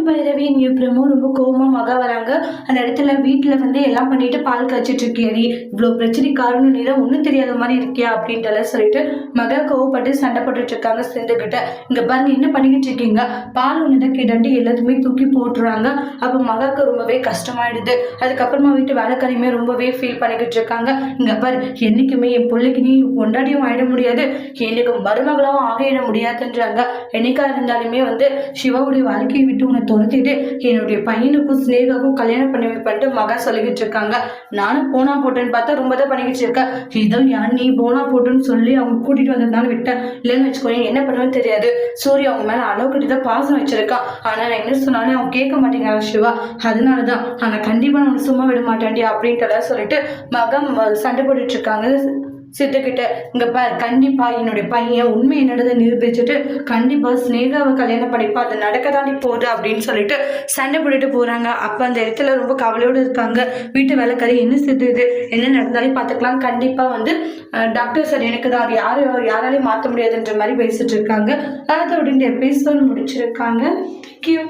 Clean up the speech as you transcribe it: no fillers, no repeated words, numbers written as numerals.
பைரவியின் இப்புறமும் ரொம்ப கோபமாக வராங்க. அந்த இடத்துல வீட்டில் வந்து எல்லாம் பண்ணிட்டு பால் காய்ச்சிட்டு இருக்கியாடி, இவ்வளோ பிரச்சனை காரணம் நீ தான் ஒன்றும் தெரியாத மாதிரி இருக்கியா அப்படின்ட்டு சொல்லிட்டு மக கோவப்பட்டு சண்டை போட்டுட்டு இருக்காங்க சிந்துக்கிட்ட. இங்க பாருங்க என்ன பண்ணிக்கிட்டு இருக்கீங்க, பால் ஒன்று கேட்டாண்டி எல்லாத்துமே தூக்கி போட்டுறாங்க. அப்போ மகாக்கு ரொம்பவே கஷ்டமாயிடுது. அதுக்கப்புறமா வீட்டு வேலைக்காரியுமே ரொம்பவே ஃபீல் பண்ணிக்கிட்டு இருக்காங்க. இங்க பாரு, என்னைக்குமே என் பிள்ளைக்கு நீ கொண்டாடியும் ஆயிட முடியாது, எனக்கு மருமகளாவும் ஆகிட முடியாதுன்றாங்க. என்னைக்கா இருந்தாலுமே வந்து சிவாவுடைய வாழ்க்கையை விட்டு உன்னை துரத்திட்டு என்னுடைய பையனுக்கும் ஸ்னேகாவுக்கும் கல்யாணம் பண்ணி வைப்பேன்ட்டு மகா சொல்லிக்கிட்டு இருக்காங்க. நானும் போனா போட்டேன்னு பார்த்தா ரொம்ப தான் பண்ணிக்கிட்டு இருக்கேன். ஏதோ யார் நீ போனா போட்டுன்னு சொல்லி அவங்க கூட்டிட்டு வந்ததுனால விட்டேன், இல்லைன்னு வச்சுக்கோங்க என்ன பண்ணுவேன்னு தெரியாது. சூரிய அவங்க மேல அளவுக்கிட்டு தான் பாசம் வச்சிருக்கான். ஆனா நான் என்ன சொன்னாலும் அவங்க கேட்க மாட்டேங்கிறாங்க சிவா, அதனாலதான். ஆனா கண்டிப்பா நான் சும்மா விட மாட்டேன்டி அப்படின்ட்டு சொல்லிட்டு மகம் சண்டை போட்டுட்டு இருக்காங்க சித்துக்கிட்ட. இங்க பாரு, கண்டிப்பா என்னுடைய பையன் உண்மை என்னடதை நிரூபிச்சுட்டு கண்டிப்பா ஸ்னேகாவை கல்யாணம் பண்ணிப்பா, அது நடக்க தாண்டி போகுது அப்படின்னு சொல்லிட்டு சண்டை போட்டுட்டு போறாங்க. அப்ப அந்த இடத்துல ரொம்ப கவலையோடு இருக்காங்க வீட்டு வேலைக்காரி. என்ன சித்து இது, என்ன நடந்தாலும் பார்த்துக்கலாம், கண்டிப்பா வந்து டாக்டர் சார் எனக்கு தான், அது யாராலையும் மாற்ற முடியாதுன்ற மாதிரி பேசிட்டு இருக்காங்க. அதோட இந்த எபிசோட் முடிச்சிருக்காங்க. தேங்க்யூ.